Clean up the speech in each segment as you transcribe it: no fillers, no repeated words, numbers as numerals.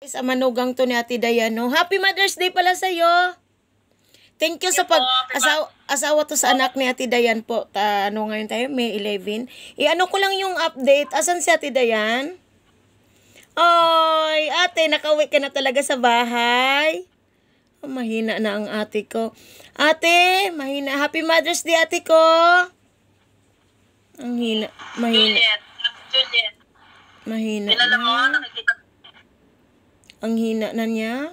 Sa manugang to ni Ate Dayan, no? Happy Mother's Day pala sa'yo. Thank you sa asawa to sa anak ni Ate Dayan po. Ano ngayon tayo? May 11. Ano ko lang yung update. Asan si Ate Dayan? Oy, ate, nakauwi ka na talaga sa bahay. Oh, mahina na ang ate ko. Ate, mahina. Happy Mother's Day, ate ko. Ang hina. Mahina. Juliet. Mahina Kilala mo, na. nakikita. Ang hina na niya.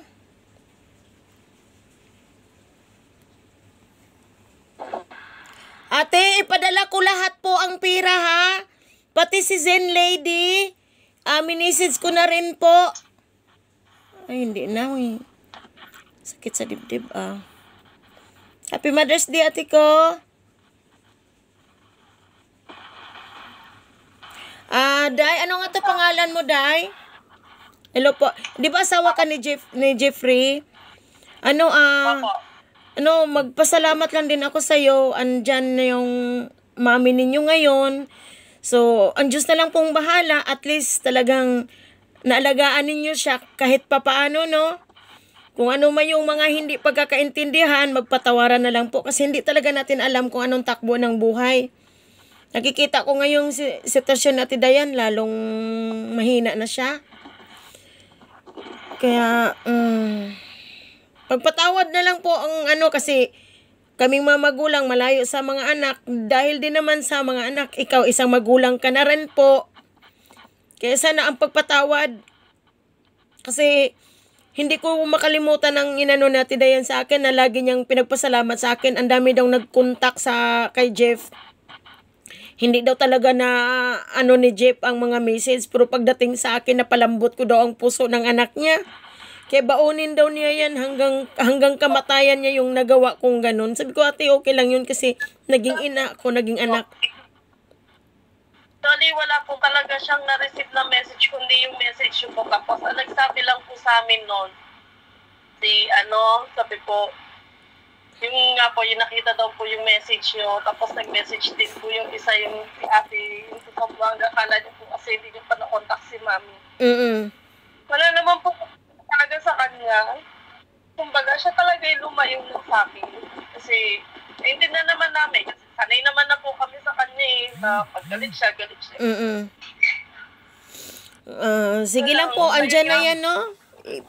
Ate, ipadala ko lahat po ang pira, ha? Pati si Zen Lady. Minisage ko na rin po. Ay, hindi na. Sakit sa dibdib, Happy Mother's Day, ate ko. Day, ano nga to pangalan mo, Day? Hello po. Di ba asawa ka ni Jeffrey? Magpasalamat lang din ako sa iyo. Andyan na yung mami ninyo ngayon. So, ang Diyos na lang pong bahala. At least talagang naalagaan ninyo siya kahit papaano, no? Kung ano man yung mga hindi pagkakaintindihan, magpatawaran na lang po. Kasi hindi talaga natin alam kung anong takbo ng buhay. Nakikita ko ngayong sitwasyon natin, Dayan, lalong mahina na siya. Kaya, pagpatawad na lang po ang kasi kaming mga magulang malayo sa mga anak. Dahil din naman sa mga anak, ikaw isang magulang ka na rin po. Kaya sana ang pagpatawad. Kasi hindi ko makalimutan ang inano natin Dayan sa akin na lagi niyang pinagpasalamat sa akin. Ang dami daw nag-contact kay Jeff. Hindi daw talaga na ni Jeff ang mga message, pero pagdating sa akin napalambot ko daw ang puso ng anak niya. Kaya baunin daw niya yan hanggang kamatayan niya yung nagawa kong ganun. Sabi ko, ate, okay lang yun kasi naging ina ako, naging anak. Actually, wala po talaga siyang na-receive na message, kundi yung message yung po. Tapos, nagsabi lang po sa amin noon, sabi po, yung nga po, yung nakita daw po yung message nyo, tapos nag-message din po yung isa, yung si ate, yung si Pabuanga, akala niyo po kasi hindi niyo pa na-contact si mami. Wala naman po talaga sa kanya. Kumbaga, siya talaga yung lumayo na sa akin. Kasi, hindi na naman namin, kasi sanay naman na po kami sa kanya na pag galit siya. Sige lang po, andyan na yan, no?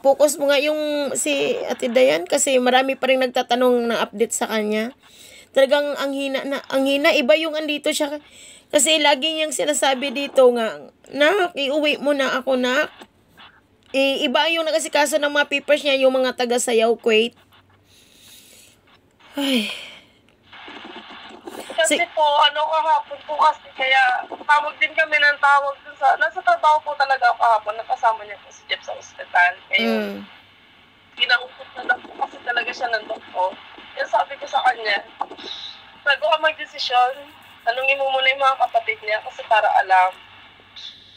Focus mo nga yung si Ate Dayan kasi marami pa rin nagtatanong ng update sa kanya. Talagang ang hina, iba yung andito siya. Kasi lagi niyang sinasabi dito nga, nak, iuwi mo na ako, nak. Iba yung nag-asikaso ng mga papers niya, yung mga taga-Sayaw, Kuwait. Ay. Kasi po, kahapon po kasi, kaya tawag din kami ng tawag dun nasa trabaho po talaga ako kahapon, nakasama niya po si Jeff sa ospital. Kaya, kinausap na lang po kasi talaga siya ng doktor. Kaya sabi ko sa kanya, bago ka mag-desisyon, tanungin mo muna yung mga kapatid niya kasi para alam.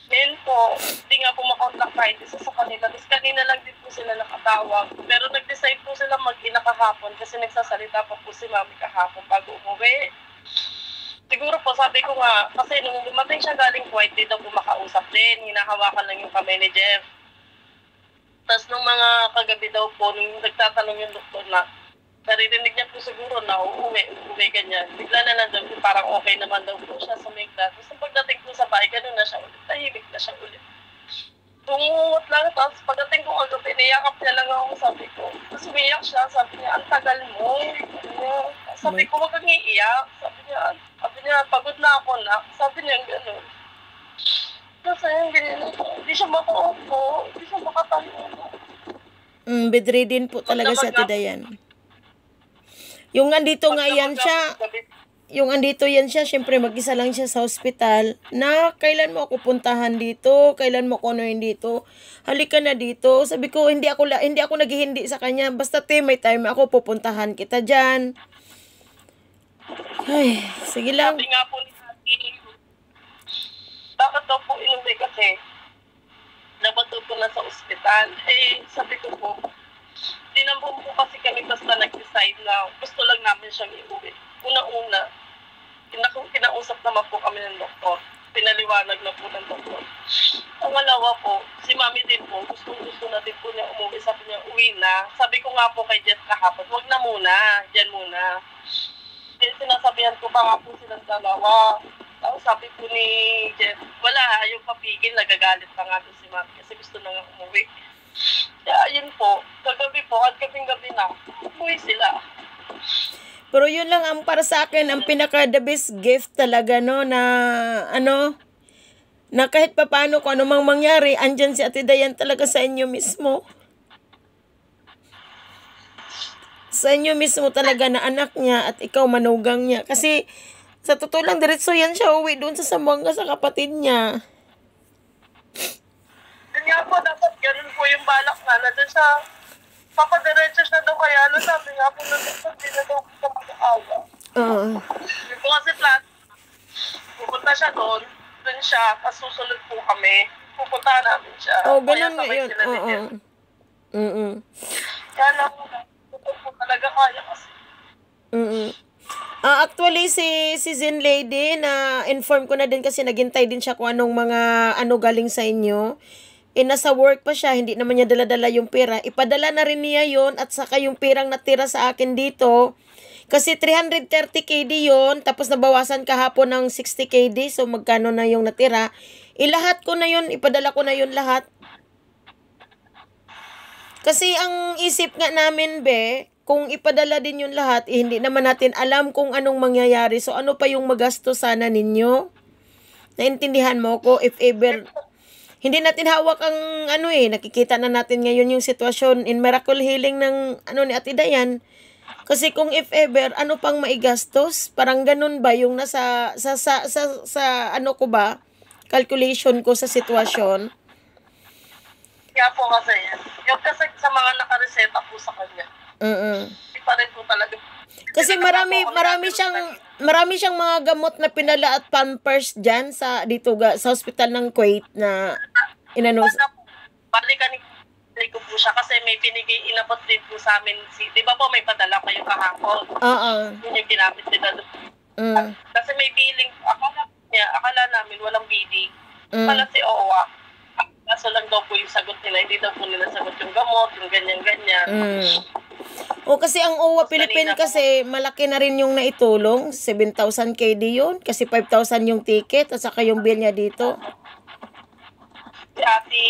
Ngayon po, hindi nga po makontak kahit isa sa kanila. Tapos kanina lang din po sila nakatawag. Pero nag-decide po sila mag-ina kahapon kasi nagsasalita pa po si mami kahapon bago umuwi. Siguro po, sabi ko nga, kasi nung dumating siya galing Kuwait, di daw po makausap din. Hinahawakan lang yung kamay ni Jeff. Tapos nung mga kagabi daw po, nung nagtatanong yung doktor na, naririnig niya po siguro na uuwi ganyan. Bigla na lang daw, parang okay naman daw po siya sa Megla. Tapos nung pagdating po sa bahay, ganun na siya ulit. Tahimik na siya ulit. Tungungot lang, tapos pagdating ko ang gabi, niyakap niya lang ako, sabi ko. Tapos umiyak siya, sabi niya, ang tagal mo. Sabi ko, wag kang iiyak. Sabi niya, pagod na ako na. Sabi niya, gano'n. Kasi hindi siya makaupo, hindi siya makatayo. Bedridden po talaga si Ate Dayan. Yung andito nga yan siya, syempre mag-isa lang siya sa hospital. Na, kailan mo ako puntahan dito? Kailan mo ako dito? Halika na dito. Sabi ko, hindi ako naghihindi sa kanya. Basta may time ako, pupuntahan kita dyan. Ay, sige lang. Sabi nga po ni Ate, bakit daw po inuwi kasi dapat daw po nasa ospital. Sabi ko po, tinambong po kasi kami basta nag-decide na gusto lang namin siyang iuwi. Una-una, kinausap naman po kami ng doktor. pinaliwanag na po ng doktor. Pangalawa po, si mami din po, gusto na din po niya umuwi. Sabi niya, uwi na. Sabi ko nga po kay Jeff kahapon, wag na muna, dyan muna. Sinasabihan ko pa nga po silang dalawa. Tapos sabi po ni Jeff, wala, ayaw papigil, nagagalit pa nga doon si mami kasi gusto na nga umuwi. Kaya ayun po, kagabi po, at gabi na, umuwi sila. Pero yun lang ang para sa akin, ang pinaka the best gift talaga, no, na na kahit papaano kung ano mang mangyari, andyan si Ate Dayan talaga sa inyo mismo. Sa inyo mismo talaga na anak niya at ikaw manugang niya. Kasi sa totoo lang, diretso yan siya uwi doon sa Zamboanga sa kapatid niya. Kanya po, dapat ganun po yung balak na. Nandun siya, papadiretso siya daw kaya ano, sabi nga po na hindi na daw sa mag-aawa. Hindi po kasi flat. Pupunta siya doon siya, tapos susunod po kami. Pupunta namin siya. Ganun nga yun. Kaya lang, po talaga kaya kasi. Actually, si Zen Lady, na inform ko na din kasi naghintay din siya kung anong mga galing sa inyo. Nasa work pa siya, hindi naman niya dala-dala yung pera. Ipadala na rin niya yon at saka yung pirang natira sa akin dito. Kasi 330 KD yon, tapos nabawasan kahapon ng 60 KD, so magkano na yung natira. Ilahat ko na yun, ipadala ko na yun lahat. Kasi ang isip nga namin, kung ipadala din yung lahat, hindi naman natin alam kung anong mangyayari. So ano pa yung magasto sana ninyo? Naintindihan mo ko, if ever... Hindi natin hawak ang nakikita na natin ngayon yung sitwasyon in Miracle Healing ng ni Ate Dayan. Kasi kung if ever, ano pang maigastos? Parang ganun ba yung nasa sa ko ba? Calculation ko sa sitwasyon. Kaya po kasi yan. Yung kasi sa mga nakareseta po sa kanya. Hindi pa rin po talaga. Kasi marami siyang mga gamot na pinala at pampers diyan sa hospital ng Kuwait na balikan ko po siya kasi may inabot din po sa amin di ba po may padala kayo kahapon? Yun yung ginamit nila doon. Kasi may billing, akala namin walang billing. Pala si OWA. Kaso lang daw po yung sagot nila, hindi daw po nila sagot yung gamot, yung ganyan-ganyan. Kasi ang OWA Philippine kasi malaki na rin yung naitulong, 7,000 KD yun, kasi 5,000 yung ticket at saka yung bill niya dito. Si Ate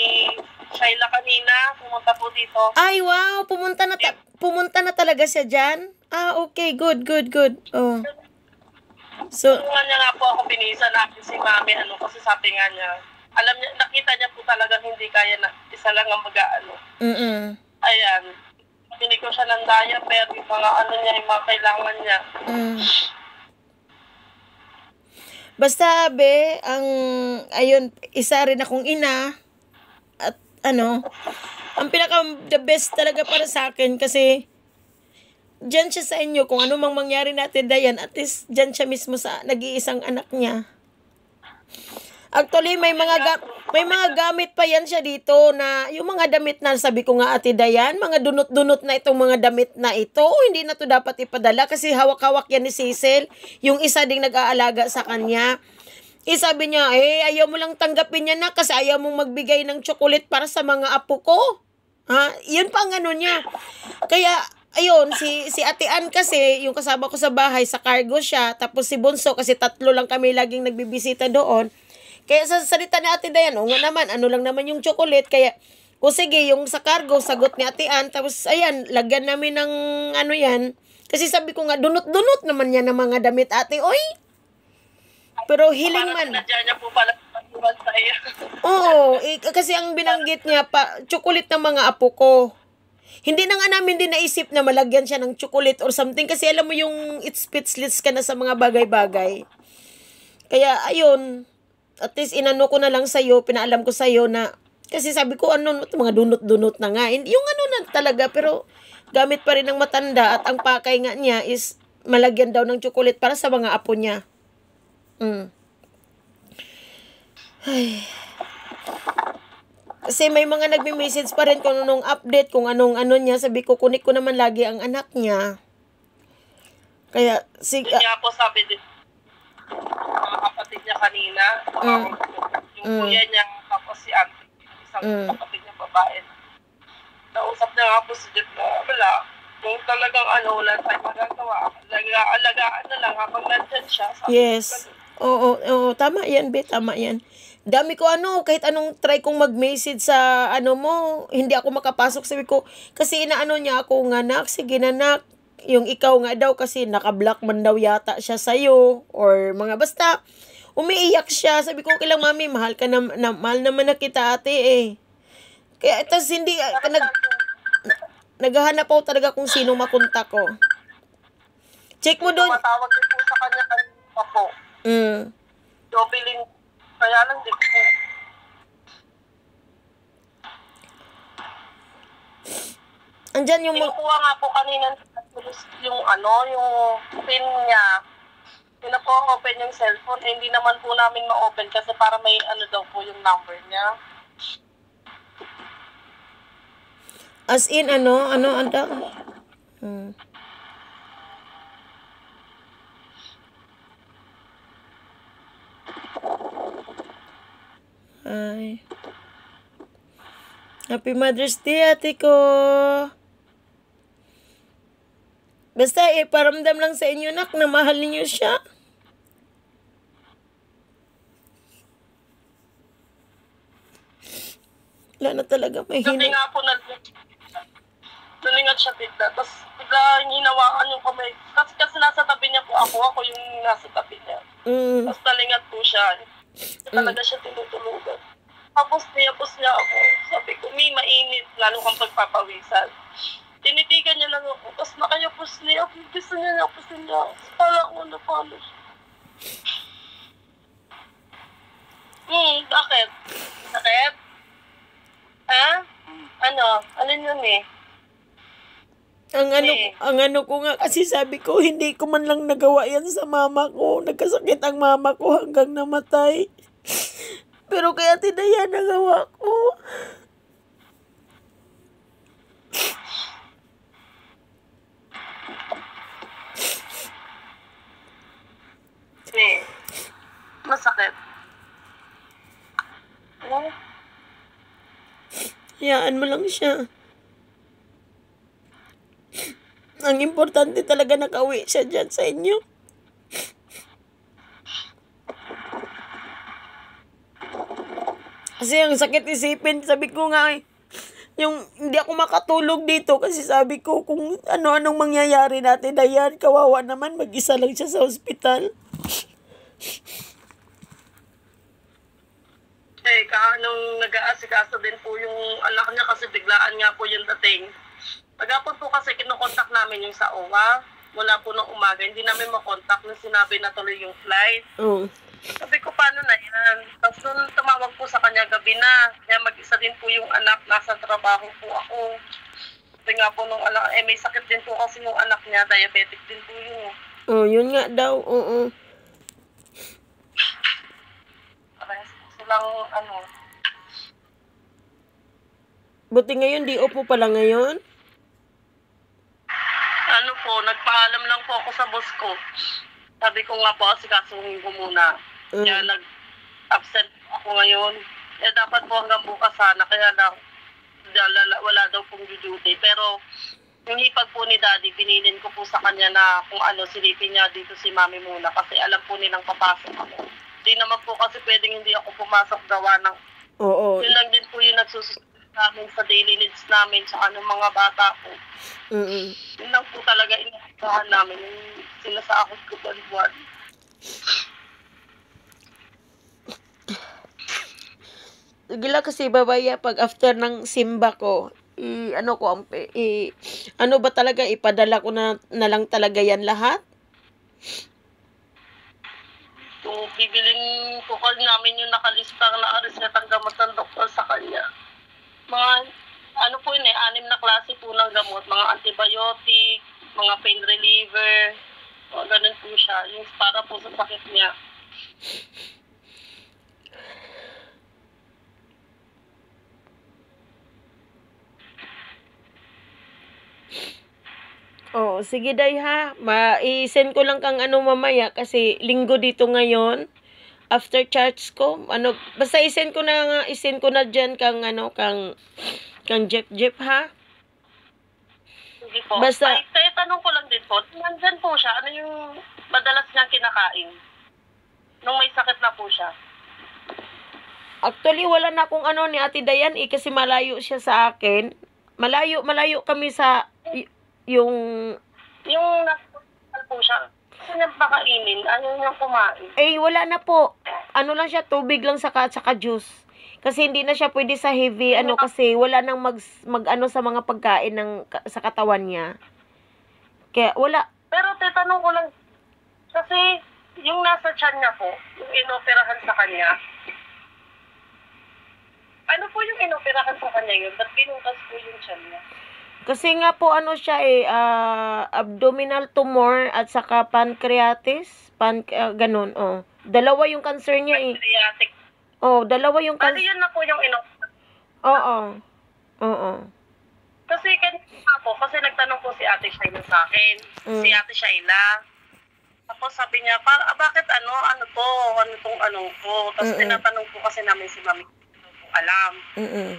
Shaila kanina, pumunta po dito. Ay, wow, pumunta na talaga siya dyan? Okay, good. So, niya nga po ako binisa natin si Mami, kasi sabi nga niya, alam niya, nakita niya po talagang hindi kaya na isa lang ang mag-aano. Ayan. Hindi ko siya ng diaper, yung mga niya, yung mga kailangan niya. Basta, ayun, isa rin akong ina, at ang pinaka the best talaga para sa akin kasi dyan siya sa inyo, kung ano mang mangyari natin, Dayan, at least dyan siya mismo sa nag-iisang anak niya. Actually, may mga gamit pa yan siya dito na yung mga damit na sabi ko nga Ate Dayan, mga dunot-dunot na itong mga damit na ito. Hindi na to dapat ipadala kasi hawak-hawak yan ni Cecil. Yung isa ding nag-aalaga sa kanya. Sabi niya, ayaw mo lang tanggapin yan na kasi ayaw mong magbigay ng chocolate para sa mga apo ko. Yun pa ang niya. Kaya, ayun, si Ate Ann kasi, yung kasama ko sa bahay, sa cargo siya. Tapos si Bunso, kasi 3 lang kami laging nagbibisita doon. Kaya sa salita ni Ate Dayan, nga naman, lang naman yung chocolate. Kaya, sige, yung sa cargo, sagot ni Ate Ann. Tapos, ayan, lagyan namin ng yan. Kasi sabi ko nga, dunot-dunot naman yan ng mga damit, ate. Oy! Pero hiling man. Nandiyan niya po pala sa'yo. Oo, kasi ang binanggit niya, chocolate ng mga apo ko. Hindi na nga namin din naisip na malagyan siya ng chocolate or something. Kasi alam mo yung speechless ka na sa mga bagay-bagay. Kaya, ayun, at least inano ko na lang sa'yo, pinaalam ko sa'yo na, kasi sabi ko, mga dunot-dunot na nga. Yung na talaga, pero gamit pa rin ng matanda at ang pakay nga niya is malagyan daw ng chocolate para sa mga apo niya. Ay. Kasi may mga nagme-message pa rin kung anong update, kung anong niya. Sabi ko, kunik ko naman lagi ang anak niya. Kaya, Kaya po sabi din, mga kapatid niya kanina. Yung kuya niya, tapos si auntie, isang kapatid niya babae. Nausap niya nga po si Jeff na wala. Kung talagang wala tayong magagawa, alagaan na lang habang nandyan siya. Yes. Oo, tama yan, be, tama yan. Dami ko kahit anong try kong mag-message sa mo, hindi ako makapasok. Sabi ko, kasi inaano niya ako, nganak, sige nanak, yung ikaw nga daw kasi naka-block man daw yata siya sa'yo, or mga basta, umiiyak siya. Sabi ko, kailang mami, mahal mahal naman na kita ate eh. Kaya, tas hindi, naghahanap ako talaga kung sino makontak ko. Check mo doon. Tumatawag din po sa kanya kanina po. Jobilin, kaya lang di po. Andyan yung kinukuha nga po kanina yung pin niya. Pinapo-open yung cellphone. Eh, hindi naman po namin ma-open kasi para may daw po yung number niya. As in, anda? Ay. Happy Mother's Day, ate ko. Basta paramdam lang sa inyo, nak, na mahal niyo siya. Wala na talaga may Kasi nga po nalingat siya bigla. Tapos bigla hinawakan yung kamay. Kasi nasa tabi niya po ako yung nasa tabi niya. Tapos nalingat po siya. Talaga siya tinutulugan. Tapos niyapos niya ako. Sabi ko, may mainit, lalo kang pagpapawisan. Tinitigan niya lang ako. Tapos nakayapos niya ako. Gusto niya napasin niya. Kala ko na paano siya. Bakit? Sakit? Ha? Ano yun eh? Ang ano ko nga, kasi sabi ko, hindi ko man lang nagawa yan sa mama ko. Nagkasakit ang mama ko hanggang namatay. Pero kaya tinaya nagawa ko. Masakit. Hayaan mo lang siya. Ang importante talaga nakauwi siya dyan sa inyo. Kasi ang sakit isipin, sabi ko nga yung hindi ako makatulog dito kasi sabi ko kung ano-anong mangyayari natin, Dayan, kawawa naman, mag-isa lang siya sa ospital. Nung nag-aasikaso din po yung anak niya kasi biglaan nga po yung dating. Pagapon po kasi kinokontak namin yung sa OWA. Mula po ng umaga, hindi namin makontak nung sinabi na tuloy yung flight. Sabi ko, paano na yan? Tapos nung tumawag po sa kanya gabi na, kaya mag-isa din po yung anak, nasa trabaho po ako. Sabi nga po nung anak, may sakit din po kasi yung anak niya, diabetic din po yun. Yun nga daw, oo. Lang Buti ngayon, di opo pala ngayon? Nagpaalam lang po ako sa boss ko. Sabi ko nga po, sikasuhin ko muna. Kaya nag-absent ako ngayon. Dapat po hanggang bukas sana, kaya lang wala daw pong duty. Pero yung hipag po ni Daddy, binilin ko po sa kanya na kung silipin niya dito si Mami muna kasi alam po nilang papasok ako. Hindi naman po kasi pwedeng hindi ako pumasok gawa ng... Oo. Yun lang din po yung nagsusunod namin sa daily needs namin sa mga bata po. Yun lang po talaga inasahan namin yung sinasakot ko buwan-buwan. Sige lang kasi babaya pag after ng simba ko, ba talaga, ipadala ko na lang talaga yan lahat? So, bibilin po kasi namin yung nakalistang nakaresetang gamot ng doktor sa kanya. Mga, 6 na klase po ng gamot. Mga antibiotic, mga pain reliever, ganun po siya. Yung para po sa sakit niya. Oo, sige day ha. I-send ko lang kang ano mamaya kasi linggo dito ngayon. After church ko, ano, basta i-send ko na diyan kang ano, kang Jeff ha. Sige po. Basta Ay, kaya tanong ko lang din po, nandyan po siya, ano yung madalas niyang kinakain? Nung may sakit na po siya. actually wala na akong ano ni Ate Dayan kasi malayo siya sa akin. Malayo kami sa yung Yung nasa po siya, gusto niya pakainin, ayaw niyang kumain. wala na po. Ano lang siya, tubig lang saka juice. Kasi hindi na siya pwede sa heavy ano kasi wala nang mag ano sa mga pagkain sa katawan niya. Kaya wala. Pero tatanong ko lang, kasi yung nasa tiyan niya po, yung inoperahan sa kanya, ano po yung inoperahan sa kanya yun? Ba't binutas po yung tiyan niya? Kasi nga po ano siya abdominal tumor at saka pancreatis, ganun, oh. Dalawa yung cancer niya Pancreatic. Oh, dalawa yung Ano cancer. yun na po yung inoperahan? Oo. Oo. Kasi kanina po, kasi nagtanong po si Ate Shaila sa akin. Si Ate Shaila. Tapos sabi niya, bakit ano tong ano ko? Tapos tinatanong po kasi namin si Mami, hindi po alam.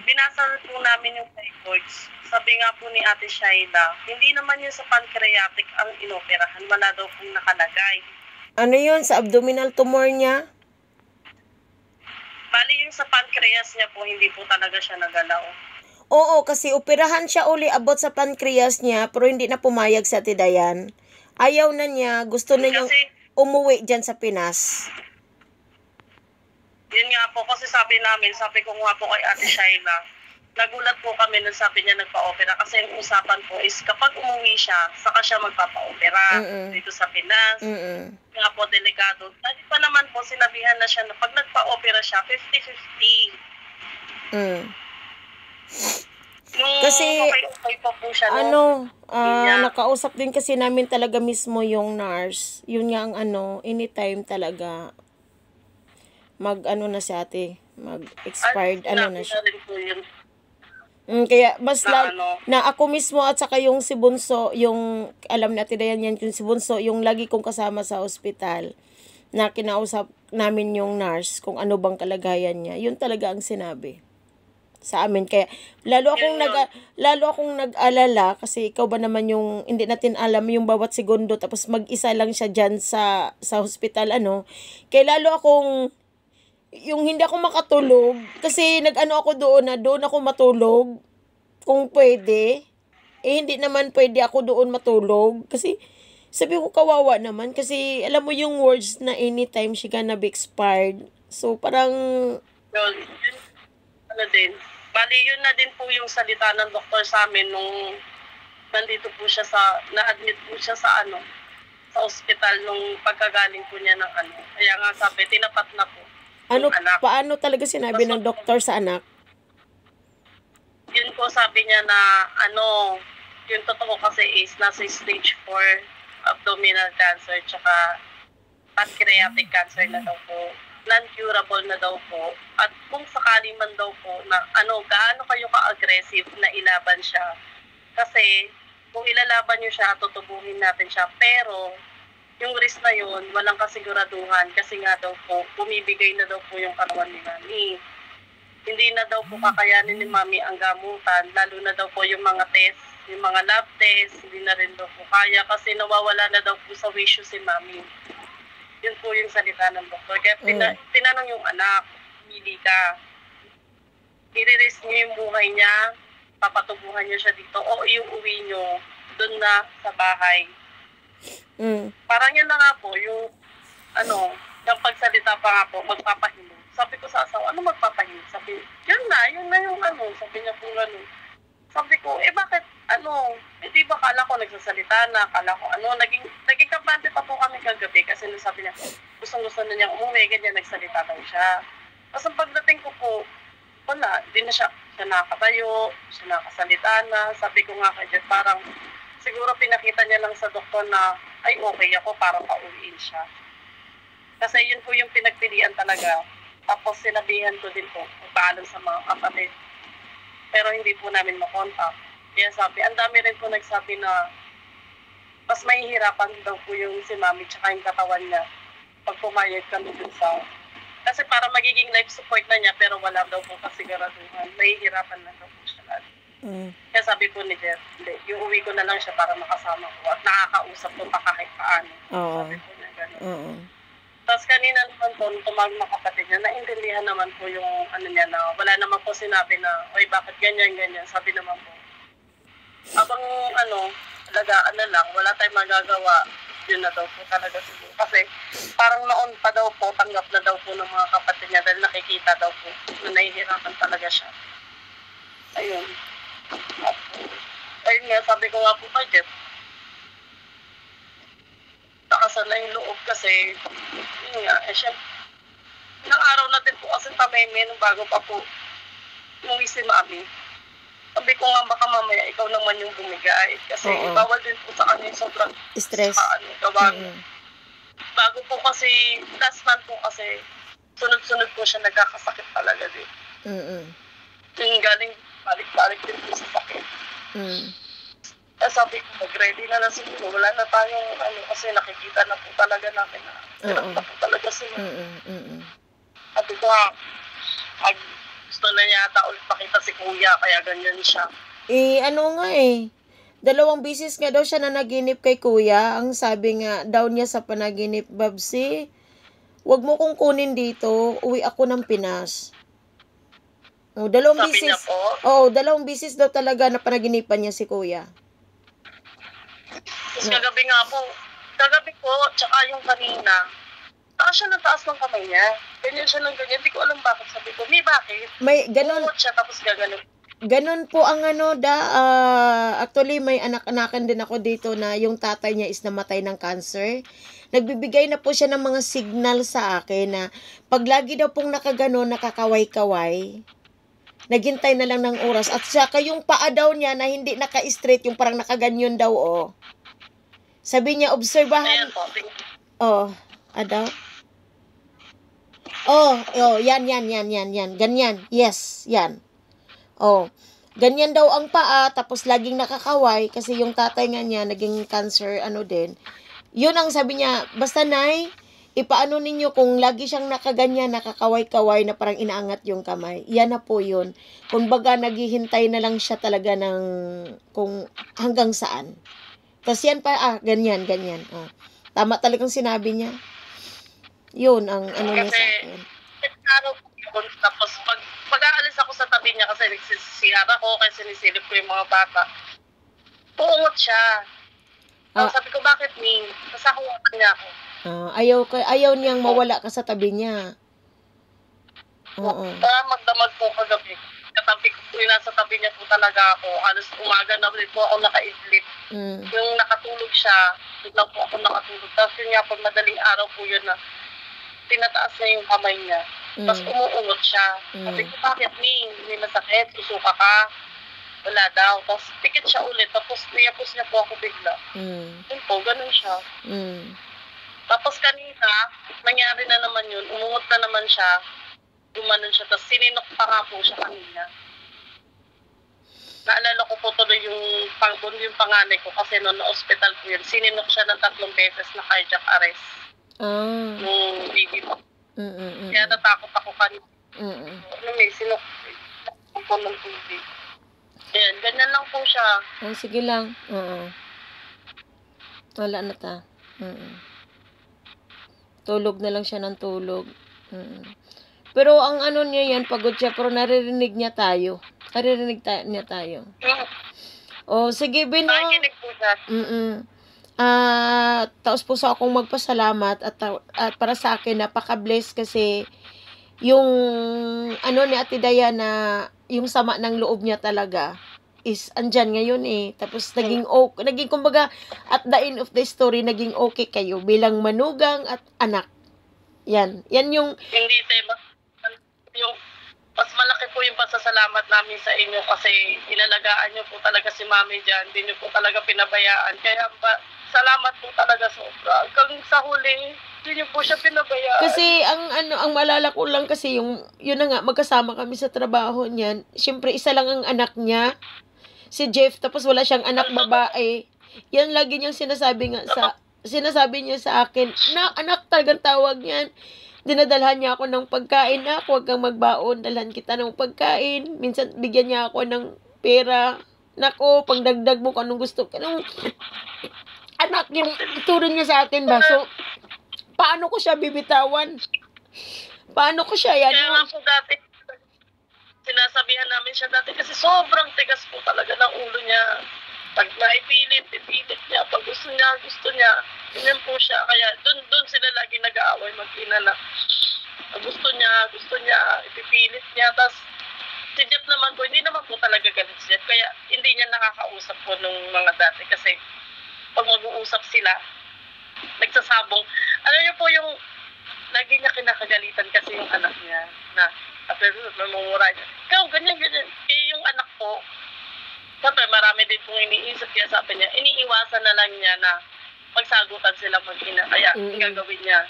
Binasa po namin yung records. Sabi nga po ni Ate Shaila, hindi naman yun sa pancreatic ang inoperahan. Wala daw pong nakalagay. Ano yun? Sa abdominal tumor niya? Bali yung sa pancreas niya po, hindi po talaga siya nagalaw. Oo, kasi operahan siya uli about sa pancreas niya, pero hindi na pumayag sa Ate Dayan. Ayaw na niya, gusto na niyang Kasi, umuwi dyan sa Pinas. yun nga po, kasi sabi ko nga po kay Ate Shaila, nagulat po kami nung sabi niya nagpa-opera kasi yung usapan po is kapag umuwi siya, saka siya magpapa-opera dito sa Pinas. Nga po, delikado. Dahil pa naman po, sinabihan na siya na pag nagpa-opera siya, 50-50. Kasi, okay po siya. nakausap din kasi namin talaga mismo yung nurse. Yun nga ang ano, anytime talaga na si ate, mag-expired, na siya. Kaya mas na ako mismo at saka yung si Bunso, yung alam natin na yan, yung si Bunso, yung lagi kong kasama sa ospital, na kinausap namin yung nurse kung ano bang kalagayan niya. Yun talaga ang sinabi sa amin. Kaya lalo akong nag-alala kasi ikaw ba naman yung hindi natin alam yung bawat segundo tapos mag-isa lang siya diyan sa hospital kaya lalo akong yung hindi ako makatulog kasi ako doon ako matulog kung pwede hindi naman pwede ako doon matulog kasi sabi ko kawawa naman kasi alam mo yung words na anytime she gonna be expired, so parang din. Bali, yun na din po yung salita ng doktor sa amin nung nandito po siya na-admit po siya sa sa ospital nung pagkagaling po niya ng Kaya nga sabi, tinapat na po yung anak. Paano talaga sinabi ng doktor sa anak? Yun po sabi niya na yung totoo kasi is nasa stage 4 abdominal cancer tsaka pancreatic cancer na daw po. Non-curable na daw po. At kung sakali man daw po na gaano kayo ka-aggressive na ilaban siya. Kasi kung ilalaban niyo siya, tutubuhin natin siya. Pero yung risk na yun, walang kasiguraduhan kasi nga daw po, bumibigay na daw po yung katawan ni Mami. Hindi na daw po kakayanin ni Mami ang gamutan, lalo na daw po yung mga test, yung mga lab test, hindi na rin daw po kaya kasi nawawala na daw po sa wisyo si Mami. Yun po yung salita ng doktor. Kaya tinanong yung anak, hindi ka, i-risk niyo yung buhay niya, papatubuhan niyo siya dito, o iuwi niyo doon na sa bahay. Parang yun na nga po, yung yung pagsalita pa nga po, magpapahinga. Sabi ko sa asawa, magpapahinga? Sabi, yun na yung sabi niya po Sabi ko, bakit, di ba kala ko nagsasalita na, kala ko naging kampante pa po kami kagabi kasi sabi niya, gustong-gusto na niya umuwi, ganyan, nagsalita daw siya. Tapos ang pagdating ko po, wala, di na siya nakatayo, siya nakasalita na. Sabi ko nga kay Jeff, parang siguro pinakita niya lang sa doktor na, ay okay ako para pauwiin siya. Kasi yun po yung pinagpilian talaga. Tapos sinabihan ko din po, paalam sa mga kapatid. Pero hindi po namin makontak. Kaya sabi, ang dami rin po nagsabi na mas mahihirapan daw po yung si mami tsaka yung katawan niya pag pumayag kami dun sa... Kasi para magiging life support na niya pero wala daw po kasiguraduhan. Mahihirapan na daw po siya. Kaya sabi po ni Jeff, hindi, yung uwi ko na lang siya para makasama ko at nakakausap ko pa kahit paano. Sabi po niya gano'n. Tapos kanina naman po, nung tumawag mga kapatid niya, naintindihan naman po yung ano niya na wala naman po sinabi na, oy, bakit ganyan. Sabi naman po, habang alagaan na lang, wala tayong magagawa, yun na daw po talaga siguro. Kasi parang noon pa daw po, tanggap na daw po ng mga kapatid niya dahil nakikita daw po na nahihirapan talaga siya. Ayun. Ayun nga, sabi ko nga po kay Jeff, nakasal na yung loob kasi, yun nga, syempre, ilang araw na din po kasi tameme nung bago pa po umuwi si mami. Sabi ko nga baka mamaya ikaw naman yung bumigay kasi bawal din po sa kanya yung sobrang stress. Bago po kasi, last month po kasi, sunod-sunod po siya nagkakasakit talaga din. Yung galing balik-balik din po sa sakit. Kaya sabi ko, mag-ready na lang siguro. Wala na tayong kasi nakikita na po talaga namin na hirap na po talaga sila. Sabi ko gusto na yata ulit pakita si kuya, kaya ganyan siya. Dalawang bisis nga daw siya na naginip kay kuya. Ang sabi nga daw niya sa panaginip, Babsi, wag mo kong kunin dito, uwi ako ng Pinas. Dalawang sabi bisis. Niya po? Dalawang bisis daw talaga na panaginipan niya si kuya. Tapos kagabi po, tsaka yung kanina, taas siya ng taas ng kamay niya. Ganyan siya ng ganyan. Hindi ko alam bakit. Sabi ko, bakit? May ganon. Umot siya, tapos gaganon. Ganon po ang actually may anak-anakan din ako dito na yung tatay niya is namatay ng cancer. Nagbibigay na po siya ng mga signal sa akin na pag lagi daw pong nakaganon, nakakaway-kaway, naghintay na lang ng oras. At saka yung paa daw niya na hindi naka-straight, yung parang nakaganyon daw, Sabi niya, obserbahan. Yan. Ganyan. Yes, yan. Ganyan daw ang paa, tapos laging nakakaway, kasi yung tatay nga niya, naging cancer, din. Yun ang sabi niya, basta nay, ipaano ninyo kung lagi siyang nakaganyan, nakakaway-kaway na parang inaangat yung kamay. Yan na po yun. Kung baga, naghihintay na lang siya talaga ng kung hanggang saan. Tapos yan pa, ganyan. Tama talagang sinabi niya. Yun ang niya sa akin. Tapos pag aalis ako sa tabi niya kasi nagsisiyara ako kasi sinisilip ko yung mga bata. Puungot siya. Sabi ko, bakit Ning? Kasakuwatan niya ako. Ayaw niyang mawala ka sa tabi niya. Magdamag po kagabi. Katabi ko po, nasa tabi niya po talaga ako. Halos umaga na rin po ako nakaidlip. Yung nakatulog siya, biglang po ako nakatulog. Tapos yun nga po, madaling araw po yun na tinataas na yung kamay niya. Tapos umuungot siya. Sabi ko, bakit Ning? Hindi masakit? Susuka ka? Wala daw. Tapos pikit siya ulit. Tapos niyapos niya po ako bigla. Yun po, ganun siya. Tapos kanina, nangyari na naman yun. Umungot na naman siya. Gumanon siya. Tapos sininok pa nga po siya kanina. Naalala ko po tuloy yung panganay ko kasi noon na hospital po yun. Sininok siya ng 3 beses na cardiac arrest. Yung baby po. Kaya natakot ako kanina. Sinok po ng tubig. Ayan, ganyan lang po siya. Sige lang. Wala na ta. Tulog na lang siya ng tulog. Pero ang niya yan, pagod siya, pero naririnig niya tayo. Niya tayo. Sige, Bino. Nakikinig po siya. Taos puso akong magpasalamat at para sa akin, napaka-bless kasi yung ni Ate Diana, yung sama ng loob niya talaga is andyan ngayon Tapos naging kumbaga at the end of the story, naging okay kayo bilang manugang at anak. Yan yung hindi yung mas malaki po yung pasasalamat namin sa inyo kasi inalagaan niyo po talaga si Mami dyan. Hindi niyo po talaga pinabayaan. Kaya salamat po talaga sobra. Hanggang sa huli, hindi niyo po siya pinabayaan. Kasi ang maalala ko lang kasi yun na nga, magkasama kami sa trabaho niyan. Siyempre, isa lang ang anak niya, si Jeff, tapos wala siyang anak babae. Yan lagi niyang sinasabi niya sa akin, na anak, talagang tawag niyan. Dinadalhan niya ako ng pagkain, na huwag kang magbaon, dalhan kita ng pagkain. Minsan bigyan niya ako ng pera. Nako, pangdagdag mo kung anong gusto. Anak, yung ituro niya sa akin ba? So, paano ko siya bibitawan? Paano ko siya yan? Kaya nga po dati, sinasabihan namin siya dati kasi sobrang tigas po talaga ng ulo niya. Pag naipilit niya. Pag gusto niya. Ganyan po siya. Kaya doon sila lagi nag-aaway mag-ina na gusto niya, ipipilit niya. Tapos si Jeff naman po, hindi naman po talaga ganun si Jeff. Kaya hindi niya nakakausap po nung mga dati. Kasi pag mag-uusap sila, nagsasabong. Alam niyo po yung lagi niya kinakagalitan kasi yung anak niya na pero mamumura niya. Ikaw, ganyan. Eh yung anak ko, sabi, marami din pong iniisip. Kaya sabi niya, iniiwasan na lang niya na magsagutan sila mag-ina. Kaya gagawin niya,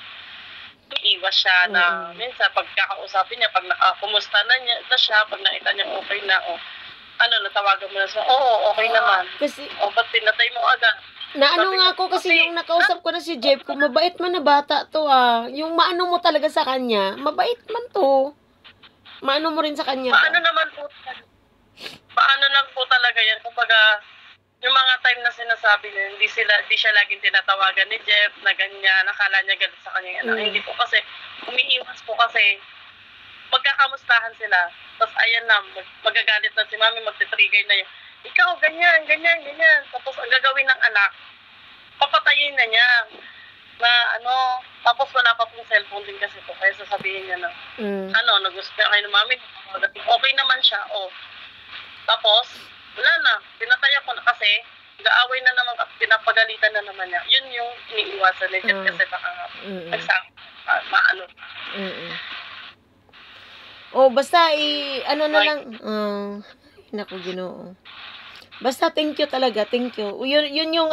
iiwas siya na minsan pagkakausapin niya, pag nakakumusta na siya, pag nakita niya okay na, natawagan mo na siya, okay naman. Kasi, ba't pinatay mo agad? Naano nga ako kasi yung nakausap ko na si Jeff, kung mabait man na bata to Yung maano mo talaga sa kanya, mabait man to. Maano mo rin sa kanya. Paano lang po talaga yan? Kumbaga, yung mga time na sinasabi niya, hindi siya laging tinatawagan ni Jeff na ganyan, nakala niya galit sa kanya. Hindi po kasi, umiiwas po kasi, magkakamustahan sila. Tapos ayan na, magagalit na si mami, magtitrigger na yun. Ikaw, ganyan. Tapos ang gagawin ng anak, papatayin na niya. Tapos wala pa pong cellphone din kasi po. Kaya sasabihin niya na, nagusto niya kayo ng mami. Okay naman siya, Tapos, wala na. Pinataya ko na kasi, nag-aaway na naman at pinapagalitan na naman niya. Yun yung iniiwasan ni Jeff kasi baka maano. Basta na lang. Naku, Ginoo. Basta thank you talaga, thank you. Yun yung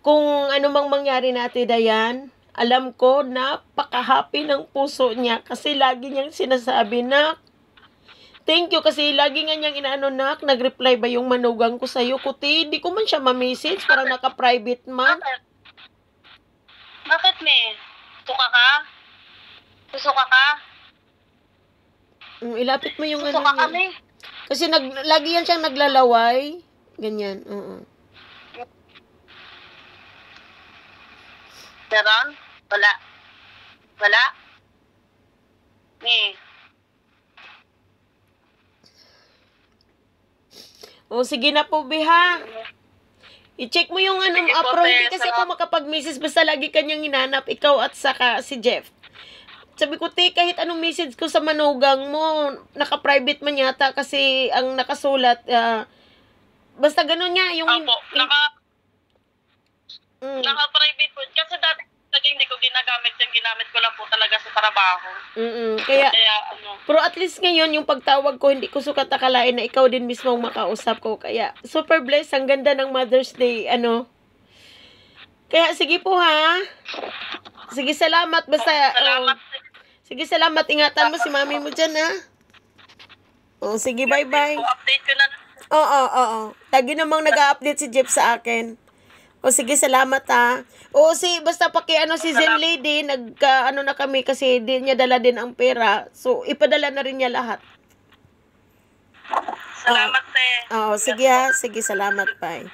kung ano mang mangyari natin, Dayan, alam ko napaka-happy ng puso niya kasi lagi niyang sinasabi na thank you kasi lagi nga niyang nag-reply ba yung manugang ko sa'yo, Kuti? Di ko man siya ma-message, parang naka-private man. Bakit, me? Suka ka? Susuka ka? Ilapit mo yung Susuka ka, me? Kasi lagi yan siyang naglalaway. Ganyan, Meron? Wala? Me? Sige na po, Biha. I-check mo yung hindi kasi ako makapag-message basta lagi kanyang hinanap, ikaw at saka si Jeff. Sabi ko, kahit anong message ko sa manugang mo, naka-private man yata kasi ang nakasulat, basta ganun niya. Yung naka-private po. Kasi dati hindi ko ginagamit yan. Ginamit ko lang po talaga sa trabaho. Kaya pero at least ngayon, yung pagtawag ko, hindi ko sukat akalain na ikaw din mismo ang makausap ko. Kaya, super blessed. Ang ganda ng Mother's Day, Kaya, sige po, ha? Sige, salamat. Basta, sige, salamat. Ingatan mo si mami mo dyan, ha? Sige, bye-bye. Update ko na. Oo. Lagi namang nag-update si Jeff sa akin. Sige, salamat, ha? Basta si Zen Lady, na kami kasi di niya dala din ang pera. So, ipadala na rin niya lahat. Salamat, te. Sige, ha? Sige, salamat, bye.